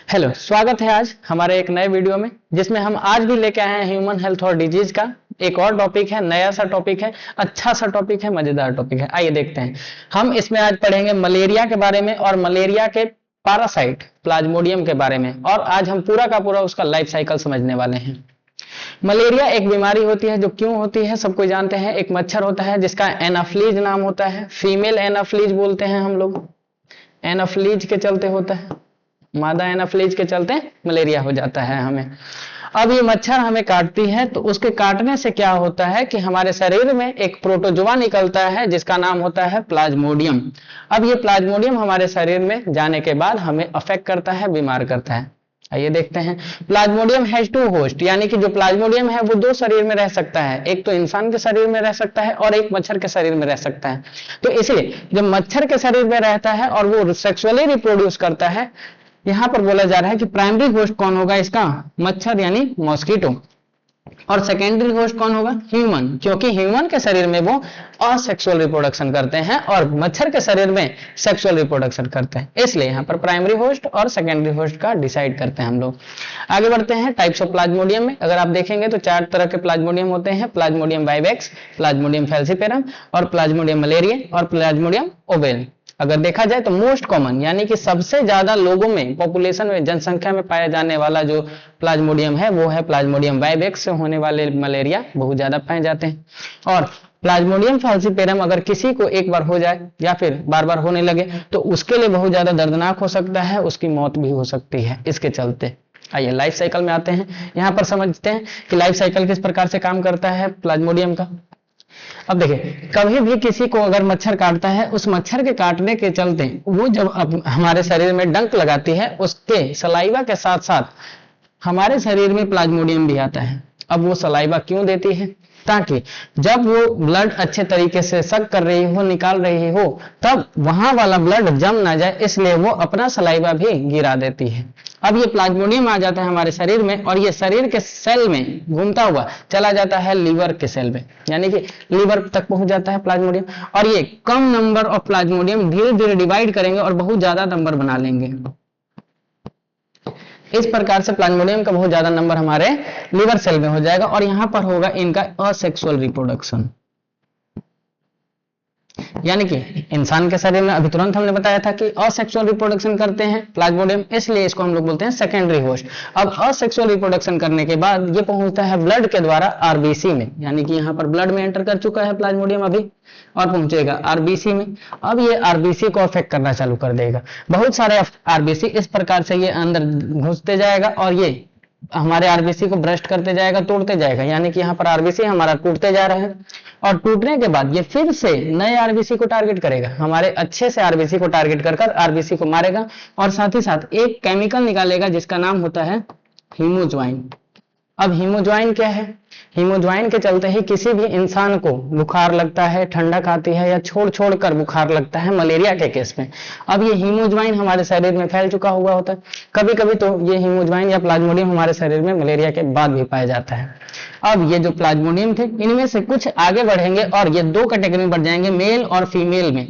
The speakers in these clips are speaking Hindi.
हेलो, स्वागत है आज हमारे एक नए वीडियो में, जिसमें हम आज भी लेके आए हैं ह्यूमन हेल्थ और डिजीज का एक और टॉपिक है। नया सा टॉपिक है, अच्छा सा टॉपिक है, मजेदार टॉपिक है। आइए देखते हैं। हम इसमें आज पढ़ेंगे मलेरिया के बारे में और मलेरिया के पैरासाइट प्लाज्मोडियम के बारे में, और आज हम पूरा का पूरा उसका लाइफ साइकिल समझने वाले हैं। मलेरिया एक बीमारी होती है जो क्यों होती है सब कोई जानते हैं। एक मच्छर होता है जिसका एनाफ्लीज नाम होता है, फीमेल एनाफ्लीज बोलते हैं हम लोग। एनाफ्लीज के चलते होता है, मादा एनाफ्लीज के चलते मलेरिया हो जाता है हमें। अब ये मच्छर हमें काटती है तो उसके काटने से क्या होता है कि हमारे शरीर में एक प्रोटोजोआ निकलता है जिसका नाम होता है प्लाज्मोडियम। अब ये प्लाज्मोडियम हमारे शरीर में जाने के बाद हमें अफेक्ट करता है, बीमार करता है। आइए देखते हैं। प्लाज्मोडियम हैज टू होस्ट, यानी कि जो प्लाज्मोडियम है वो दो शरीर में रह सकता है। एक तो इंसान के शरीर में रह सकता है और एक मच्छर के शरीर में रह सकता है। तो इसलिए जब मच्छर के शरीर में रहता है और वो सेक्सुअली रिप्रोड्यूस करता है, यहां पर बोला जा रहा है कि प्राइमरी होस्ट कौन होगा इसका, मच्छर यानी मॉस्किटो, और सेकेंडरी होस्ट कौन होगा, ह्यूमन, क्योंकि ह्यूमन के शरीर में वो असेक्सुअल रिप्रोडक्शन करते हैं और मच्छर के शरीर में सेक्सुअल रिप्रोडक्शन करते हैं। इसलिए यहां पर प्राइमरी होस्ट और सेकेंडरी होस्ट का डिसाइड करते हैं हम लोग। आगे बढ़ते हैं टाइप्स ऑफ प्लाज्मोडियम में। अगर आप देखेंगे तो 4 तरह के प्लाज्मोडियम होते हैं: प्लाज्मोडियम वाइवेक्स, प्लाज्मोडियम फैल्सिपेरम, और प्लाज्मोडियम मलेरिया, और प्लाज्मोडियम ओवेल। अगर देखा जाए तो मोस्ट कॉमन, यानी कि सबसे ज्यादा लोगों में, पॉपुलेशन में, जनसंख्या में पाया जाने वाला जो प्लाज्मोडियम है वो है प्लाज्मोडियम वाइवेक्स से होने वाले मलेरिया बहुत ज्यादा पाए जाते हैं। और प्लाज्मोडियम फैल्सिपेरम अगर किसी को एक बार हो जाए या फिर बार बार होने लगे तो उसके लिए बहुत ज्यादा दर्दनाक हो सकता है, उसकी मौत भी हो सकती है इसके चलते। आइए लाइफ साइकिल में आते हैं। यहाँ पर समझते हैं कि लाइफ साइकिल किस प्रकार से काम करता है प्लाज्मोडियम का। अब देखिए, कभी भी किसी को अगर मच्छर काटता है, उस मच्छर के काटने के चलते वो जब हमारे शरीर में डंक लगाती है, उसके सलाइवा के साथ साथ हमारे शरीर में प्लाज्मोडियम भी आता है। अब वो सलाइवा क्यों देती है? ताकि जब वो ब्लड अच्छे तरीके से सक कर रही हो, निकाल रही हो, तब वहां वाला ब्लड जम ना जाए, इसलिए वो अपना सलाइवा भी गिरा देती है। अब ये प्लाज्मोडियम आ जाता है हमारे शरीर में और ये शरीर के सेल में घूमता हुआ चला जाता है लीवर के सेल में, यानी कि लीवर तक पहुंच जाता है प्लाज्मोडियम। और ये कम नंबर ऑफ प्लाज्मोडियम धीरे धीरे डिवाइड करेंगे और बहुत ज्यादा नंबर बना लेंगे। इस प्रकार से प्लाज्मोडियम का बहुत ज्यादा नंबर हमारे लीवर सेल में हो जाएगा और यहां पर होगा इनका असेक्सुअल रिप्रोडक्शन। यानी कि इंसान के शरीर में अभी तुरंत हमने बताया था कि असेक्सुअल रिप्रोडक्शन करते हैं प्लाज्मोडियम, इसलिए इसको हम लोग बोलते हैं सेकेंडरी होस्ट। अब असेक्सुअल रिप्रोडक्शन करने के बाद ये पहुंचता है ब्लड के द्वारा आरबीसी में, यानी कि यहाँ पर ब्लड में एंटर कर चुका है प्लाज्मोडियम अभी और पहुंचेगा आरबीसी में। अब ये आरबीसी को अफेक्ट करना चालू कर देगा। बहुत सारे आरबीसी इस प्रकार से ये अंदर घुसते जाएगा और ये हमारे आरबीसी को ब्रस्ट करते जाएगा, तोड़ते जाएगा, यानी कि यहाँ पर आरबीसी हमारा टूटते जा रहा है। और टूटने के बाद ये फिर से नए आरबीसी को टारगेट करेगा, हमारे अच्छे से आरबीसी को टारगेट कर आरबीसी को मारेगा और साथ ही साथ एक केमिकल निकालेगा जिसका नाम होता है हीमोज्वाइन। अब हीमोज्वाइन क्या है? हीमोज्वाइन के चलते ही किसी भी इंसान को बुखार लगता है, ठंडक आती है या छोड़ छोड़ कर बुखार लगता है मलेरिया के केस में। अब ये हीमोज्वाइन हमारे शरीर में फैल चुका हुआ होता है। कभी कभी तो ये हीमोज्वाइन या प्लाज्मोडियम हमारे शरीर में मलेरिया के बाद भी पाया जाता है। अब ये जो प्लाज्मोडियम थे इनमें से कुछ आगे बढ़ेंगे और ये 2 कैटेगरी में बढ़ जाएंगे, मेल और फीमेल में।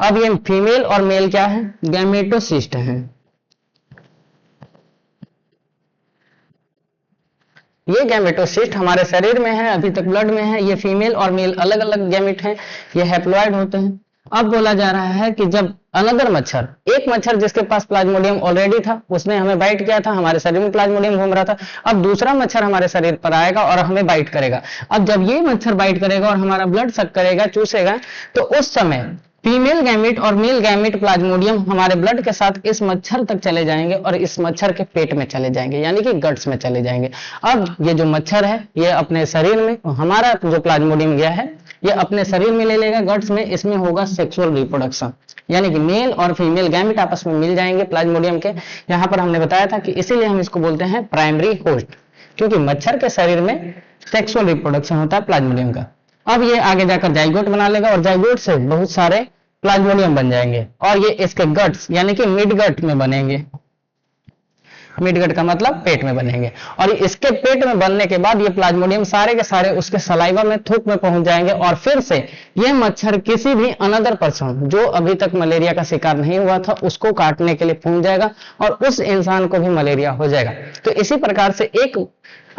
अब ये फीमेल और मेल क्या है? गैमेटोसिस्ट है। ये गैमेटोसिस्ट हमारे शरीर में है, अभी तक ब्लड में है। ये फीमेल और मेल अलग अलग गैमेट हैं, ये हैप्लॉइड होते हैं। अब बोला जा रहा है कि जब अनदर मच्छर, एक मच्छर जिसके पास प्लाज्मोडियम ऑलरेडी था, उसने हमें बाइट किया था, हमारे शरीर में प्लाज्मोडियम घूम रहा था। अब दूसरा मच्छर हमारे शरीर पर आएगा और हमें बाइट करेगा। अब जब ये मच्छर बाइट करेगा और हमारा ब्लड सक करेगा, चूसेगा, तो उस समय फीमेल गैमेट और मेल गैमेट प्लाज्मोडियम हमारे ब्लड के साथ इस मच्छर तक चले जाएंगे और इस मच्छर के पेट में चले जाएंगे, यानी कि गट्स में चले जाएंगे। अब ये जो मच्छर है ये अपने शरीर में, हमारा जो प्लाज्मोडियम गया है ये अपने शरीर में ले लेगा, गट्स में। इसमें होगा सेक्सुअल रिप्रोडक्शन, यानी कि मेल और फीमेल गैमेट आपस में मिल जाएंगे प्लाज्मोडियम के। यहाँ पर हमने बताया था कि इसीलिए हम इसको बोलते हैं प्राइमरी होस्ट, क्योंकि मच्छर के शरीर में सेक्सुअल रिप्रोडक्शन होता है प्लाज्मोडियम का। अब ये आगे जाकर जाइगोट बना लेगा और जाइगोट से बहुत सारे प्लाज्मोडियम बन जाएंगे और ये इसके गट्स यानी कि मिड गट में बनेंगे। मिडगट का मतलब पेट में बनेंगे, और इसके पेट में बनने के बाद ये प्लाज्मोडियम सारे के सारे उसके सलाइवा में, थूक में पहुंच जाएंगे, और फिर से ये मच्छर किसी भी अनदर पर्सन जो अभी तक मलेरिया का शिकार नहीं हुआ था उसको काटने के लिए पहुंच जाएगा और उस इंसान को भी मलेरिया हो जाएगा। तो इसी प्रकार से एक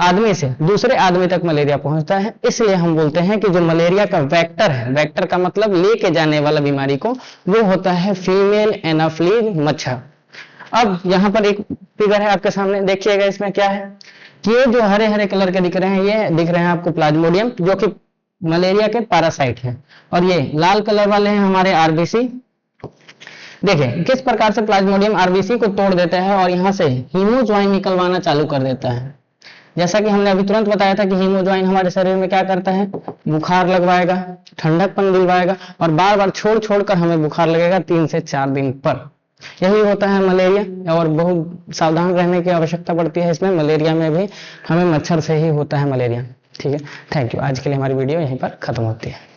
आदमी से दूसरे आदमी तक मलेरिया पहुंचता है। इसलिए हम बोलते हैं कि जो मलेरिया का वेक्टर है, वेक्टर का मतलब लेके जाने वाला बीमारी को, वो होता है फीमेल एनाफ्लीज मच्छर। अब यहाँ पर एक फिगर है आपके सामने, देखिएगा इसमें क्या है। ये जो हरे हरे कलर के दिख रहे हैं, ये दिख रहे हैं आपको प्लाज्मोडियम, जो कि मलेरिया के पैरासाइट हैं, और ये लाल कलर वाले हैं हमारे आरबीसी। देखिए किस प्रकार से प्लाज्मोडियम आरबीसी को तोड़ देता है और यहाँ से हीमोज्वाइन निकलवाना चालू कर देता है। जैसा कि हमने अभी तुरंत बताया था कि हीमोज्वाइन हमारे शरीर में क्या करता है, बुखार लगवाएगा, ठंडकपन दिलवाएगा, और बार बार छोड़ छोड़कर हमें बुखार लगेगा 3 से 4 दिन पर। यही होता है मलेरिया, और बहुत सावधान रहने की आवश्यकता पड़ती है इसमें। मलेरिया में भी हमें मच्छर से ही होता है मलेरिया। ठीक है, थैंक यू। आज के लिए हमारी वीडियो यहीं पर खत्म होती है।